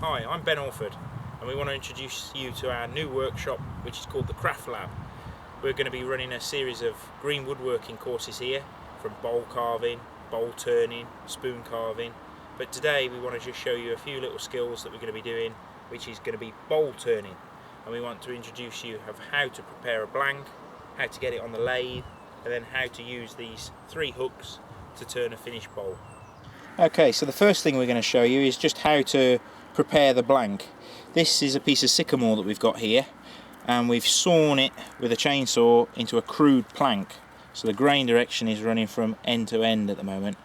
Hi, I'm Ben Orford and we want to introduce you to our new workshop which is called the Craft Lab. We're going to be running a series of green woodworking courses here, from bowl carving, bowl turning, spoon carving, but today we want to just show you a few little skills that we're going to be doing, which is going to be bowl turning, and we want to introduce you of how to prepare a blank, how to get it on the lathe, and then how to use these 3 hooks to turn a finished bowl. Okay, so the first thing we're going to show you is just how to prepare the blank. This is a piece of sycamore that we've got here, and we've sawn it with a chainsaw into a crude plank, so the grain direction is running from end to end at the moment.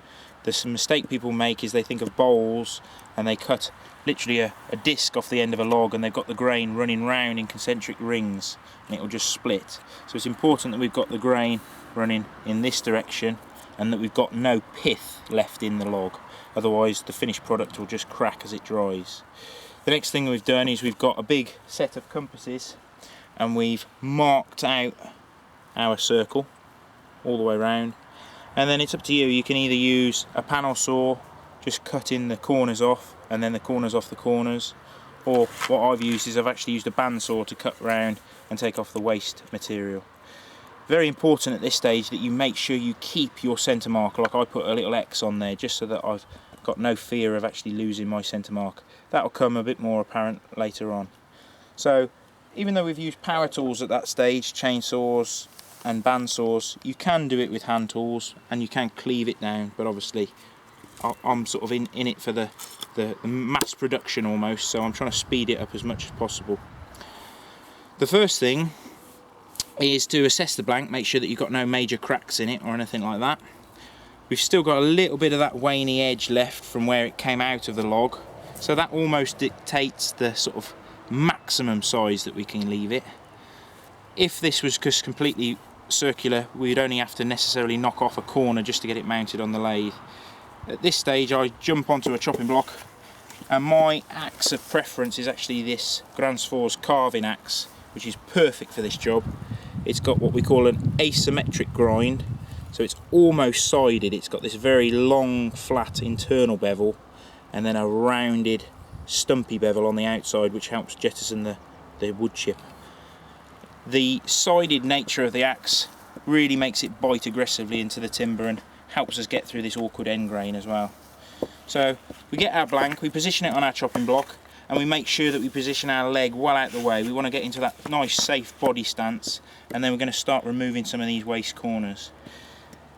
The mistake people make is they think of bowls and they cut literally a disc off the end of a log and they've got the grain running round in concentric rings and it will just split. So it's important that we've got the grain running in this direction and that we've got no pith left in the log, otherwise the finished product will just crack as it dries. The next thing we've done is we've got a big set of compasses and we've marked out our circle all the way around, and then it's up to you. You can either use a panel saw, just cutting the corners off and then the corners off the corners, or what I've used is I've actually used a bandsaw to cut round and take off the waste material. Very important at this stage that you make sure you keep your centre mark, like I put a little X on there just so that I've got no fear of actually losing my centre mark. That will come a bit more apparent later on. So even though we've used power tools at that stage, chainsaws and bandsaws, you can do it with hand tools and you can cleave it down, but obviously I'm sort of in it for the mass production almost, so I'm trying to speed it up as much as possible. The first thing is to assess the blank, make sure that you've got no major cracks in it or anything like that. We've still got a little bit of that waney edge left from where it came out of the log, so that almost dictates the sort of maximum size that we can leave it. If this was just completely circular, we'd only have to necessarily knock off a corner just to get it mounted on the lathe. At this stage I jump onto a chopping block, and my axe of preference is actually this Grand's carving axe, which is perfect for this job. It's got what we call an asymmetric grind, so it's almost sided. It's got this very long flat internal bevel and then a rounded stumpy bevel on the outside, which helps jettison the wood chip. The sided nature of the axe really makes it bite aggressively into the timber and helps us get through this awkward end grain as well. So we get our blank, we position it on our chopping block, and we make sure that we position our leg well out the way. We want to get into that nice safe body stance, and then we're going to start removing some of these waste corners.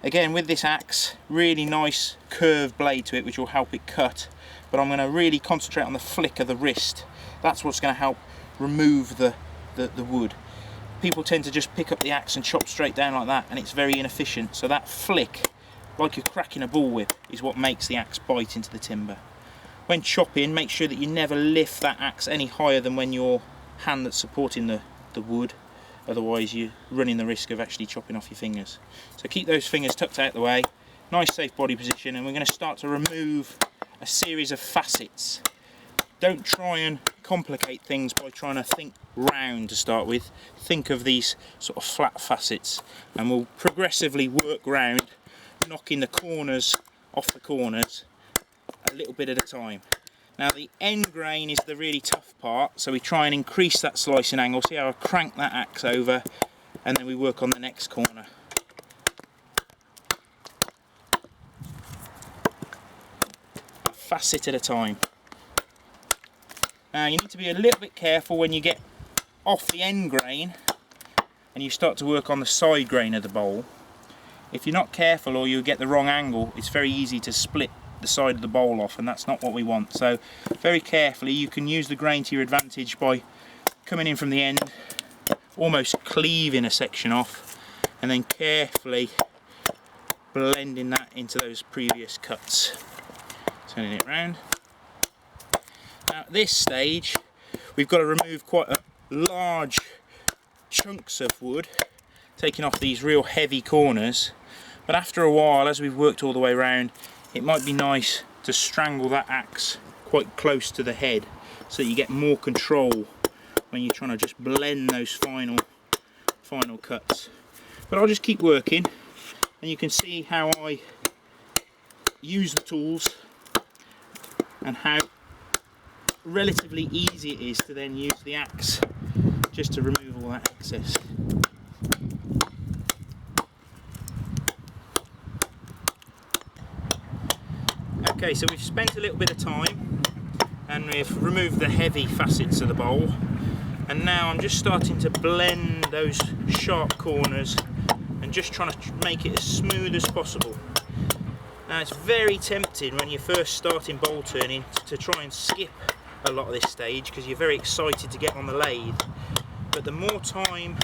Again, with this axe, really nice curved blade to it which will help it cut, but I'm going to really concentrate on the flick of the wrist. That's what's going to help remove the wood. People tend to just pick up the axe and chop straight down like that, and it's very inefficient, so that flick, like you're cracking a bullwhip, is what makes the axe bite into the timber. When chopping, make sure that you never lift that axe any higher than when your hand that's supporting the wood, otherwise you're running the risk of actually chopping off your fingers. So keep those fingers tucked out the way, nice safe body position, and we're going to start to remove a series of facets. Don't try and complicate things by trying to think round to start with. Think of these sort of flat facets, and we'll progressively work round, knocking the corners off the corners a little bit at a time. Now the end grain is the really tough part, so we try and increase that slicing angle. See how I crank that axe over, and then we work on the next corner. A facet at a time. Now you need to be a little bit careful when you get off the end grain and you start to work on the side grain of the bowl. If you're not careful or you get the wrong angle, it's very easy to split the side of the bowl off, and that's not what we want. So very carefully, you can use the grain to your advantage by coming in from the end, almost cleaving a section off, and then carefully blending that into those previous cuts. Turning it round. Now at this stage we've got to remove quite a large chunks of wood, taking off these real heavy corners, but after a while, as we've worked all the way around, it might be nice to strangle that axe quite close to the head so that you get more control when you're trying to just blend those final cuts. But I'll just keep working, and you can see how I use the tools and how relatively easy it is to then use the axe just to remove all that excess. Okay, so we've spent a little bit of time and we've removed the heavy facets of the bowl, and now I'm just starting to blend those sharp corners and just trying to make it as smooth as possible. Now it's very tempting when you're first starting bowl turning to try and skip a lot of this stage because you're very excited to get on the lathe, but the more time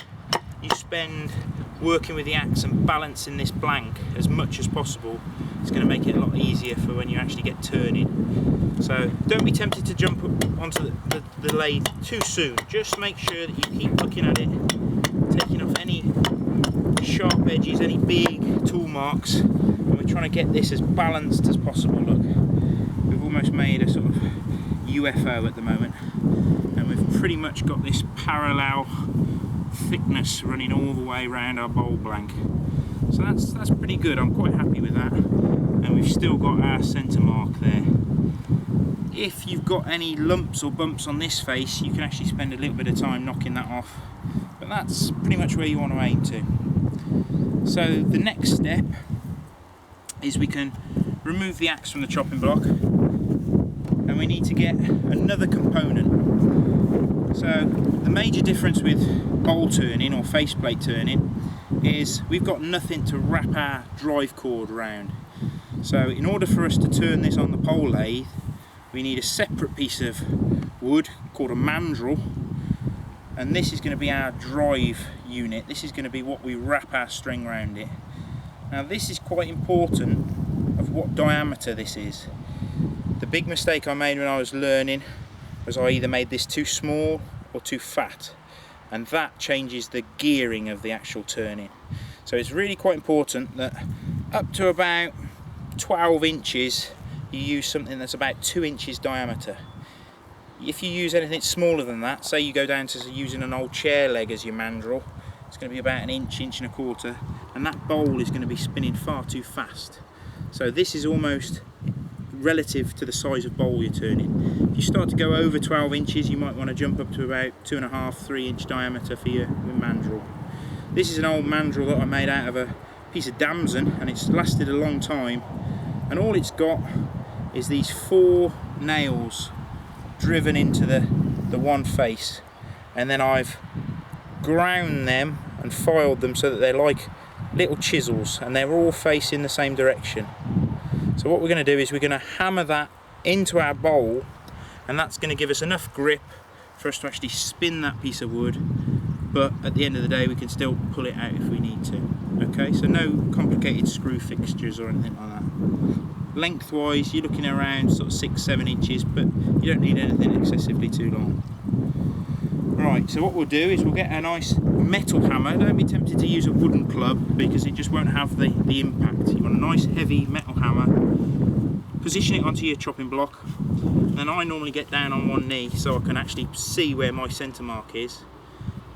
you spend working with the axe and balancing this blank as much as possible, it's going to make it a lot easier for when you actually get turning. So don't be tempted to jump onto the lathe too soon. Just make sure that you keep looking at it, taking off any sharp edges, any big tool marks, and we're trying to get this as balanced as possible. Look, we've almost made a sort of UFO at the moment, and we've pretty much got this parallel thickness running all the way around our bowl blank. So that's pretty good. I'm quite happy with that, and we've still got our centre mark there. If you've got any lumps or bumps on this face, you can actually spend a little bit of time knocking that off, but that's pretty much where you want to aim to. So the next step is we can remove the axe from the chopping block, and we need to get another component. So the major difference with bowl turning or faceplate turning is we've got nothing to wrap our drive cord around. So in order for us to turn this on the pole lathe, we need a separate piece of wood called a mandrel, and this is going to be our drive unit. This is going to be what we wrap our string around it. Now this is quite important of what diameter this is. The big mistake I made when I was learning was I either made this too small or too fat, and that changes the gearing of the actual turning. So it's really quite important that up to about 12 inches you use something that's about 2 inches diameter. If you use anything smaller than that, say you go down to using an old chair leg as your mandrel, it's going to be about an inch, inch and a quarter, and that bowl is going to be spinning far too fast. So this is almost relative to the size of bowl you're turning. If you start to go over 12 inches, you might want to jump up to about 2.5, 3 inch diameter for your mandrel. This is an old mandrel that I made out of a piece of damson, and it's lasted a long time, and all it's got is these 4 nails driven into the one face, and then I've ground them and filed them so that they're like little chisels and they're all facing the same direction. So what we're going to do is we're going to hammer that into our bowl, and that's going to give us enough grip for us to actually spin that piece of wood, but at the end of the day we can still pull it out if we need to. Okay, so no complicated screw fixtures or anything like that. Lengthwise you're looking around sort of 6-7 inches, but you don't need anything excessively too long. Right, so what we'll do is we'll get a nice metal hammer. Don't be tempted to use a wooden club because it just won't have the impact. You want a nice heavy metal hammer, position it onto your chopping block, then I normally get down on one knee so I can actually see where my centre mark is.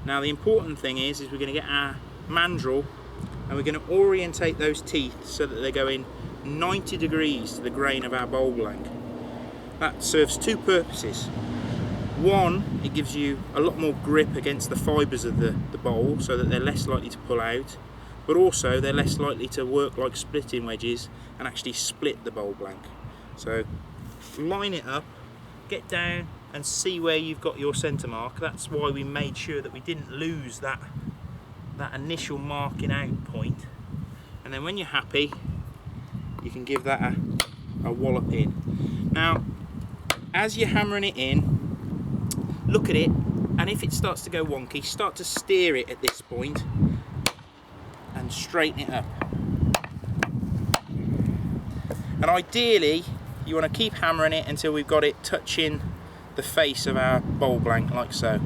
Now the important thing is we're going to get our mandrel and we're going to orientate those teeth so that they're going 90 degrees to the grain of our bowl blank. That serves 2 purposes. One, it gives you a lot more grip against the fibres of the bowl so that they're less likely to pull out, but also they're less likely to work like splitting wedges and actually split the bowl blank. So line it up, get down and see where you've got your centre mark. That's why we made sure that we didn't lose that initial marking out point. And then when you're happy, you can give that a wallop in. Now, as you're hammering it in, look at it, and if it starts to go wonky, start to steer it at this point and straighten it up. And ideally, you want to keep hammering it until we've got it touching the face of our bowl blank, like so.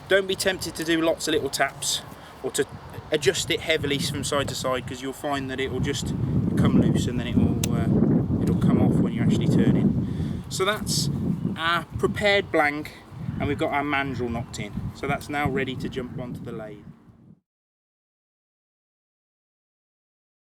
Don't be tempted to do lots of little taps or to adjust it heavily from side to side, because you'll find that it will just come loose and then it'll come off when you're actually turning. So that's our prepared blank, and we've got our mandrel knocked in. So that's now ready to jump onto the lathe.